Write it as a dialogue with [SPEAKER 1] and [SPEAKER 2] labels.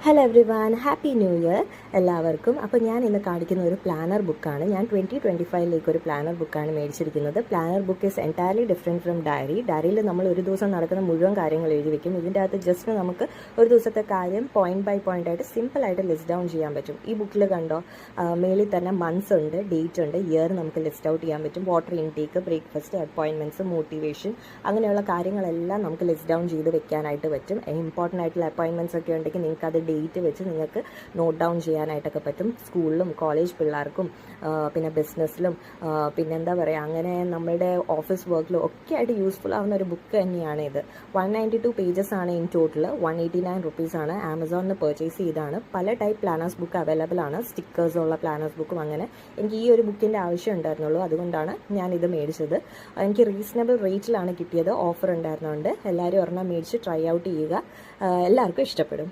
[SPEAKER 1] Hello every one, happy new year എല്ലാവർക്കും. അപ്പോൾ ഞാൻ ഇന്ന് കാണിക്കുന്ന ഒരു പ്ലാനർ ബുക്കാണ്. ഞാൻ 2025 ഒരു പ്ലാനർ ബുക്കാണ് മേടിച്ചിരിക്കുന്നത്. Planner book is entirely different from ഡയറിയിൽ നമ്മൾ ഒരു ദിവസം നടക്കുന്ന മുഴുവൻ കാര്യങ്ങൾ എഴുതി വെക്കും. ഇതിൻ്റെ അകത്ത് ജസ്റ്റ് നമുക്ക് ഒരു ദിവസത്തെ കാര്യം പോയിന്റ് ബൈ പോയിന്റ് ആയിട്ട് സിമ്പിളായിട്ട് ലിസ്റ്റ് ഡൗൺ ചെയ്യാൻ പറ്റും. ഈ ബുക്കിൽ കണ്ടോ, മേളിൽ തന്നെ മന്ത്സ് ഉണ്ട്, ഡേറ്റ് ഉണ്ട്, ഇയർ നമുക്ക് ലിസ്റ്റ് ഔട്ട് ചെയ്യാൻ പറ്റും. Water intake, breakfast, appointments, motivation, അങ്ങനെയുള്ള കാര്യങ്ങളെല്ലാം നമുക്ക് ലിസ്റ്റ് ഡൗൺ ചെയ്ത് വെക്കാനായിട്ട് പറ്റും. ഇമ്പോർട്ടൻ്റ് ആയിട്ടുള്ള അപ്പോയിൻമെൻറ്റ്സ് ഒക്കെ ഉണ്ടെങ്കിൽ നിങ്ങൾക്ക് അത് ഡേറ്റ് വെച്ച് നിങ്ങൾക്ക് നോട്ട് ഡൗൺ ചെയ്യാനായിട്ടൊക്കെ പറ്റും. സ്കൂളിലും കോളേജ് പിള്ളേർക്കും പിന്നെ ബിസിനസ്സിലും പിന്നെന്താ പറയുക, അങ്ങനെ നമ്മുടെ ഓഫീസ് വർക്കിലും ഒക്കെ ആയിട്ട് യൂസ്ഫുൾ ആവുന്ന ഒരു ബുക്ക് തന്നെയാണ് ഇത്. 192 പേജസ് ആണ് ഇൻ ടോട്ടൽ. 189 റുപ്പീസാണ്. ആമസോണിൽ പർച്ചേസ് ചെയ്താണ്. പല ടൈപ്പ് പ്ലാനേഴ്സ് ബുക്ക് അവൈലബിൾ ആണ്. സ്റ്റിക്കേഴ്സുള്ള പ്ലാനേഴ്സ് ബുക്കും. അങ്ങനെ എനിക്ക് ഈ ഒരു ബുക്കിൻ്റെ ആവശ്യം ഉണ്ടായിരുന്നുള്ളൂ, അതുകൊണ്ടാണ് ഞാനിത് മേടിച്ചത്. എനിക്ക് റീസണബിൾ റേറ്റിലാണ് കിട്ടിയത്. ഓഫർ ഉണ്ടായിരുന്നുകൊണ്ട് എല്ലാവരും ഒരെണ്ണം മേടിച്ച് ട്രൈ ഔട്ട് ചെയ്യുക. എല്ലാവർക്കും ഇഷ്ടപ്പെടും.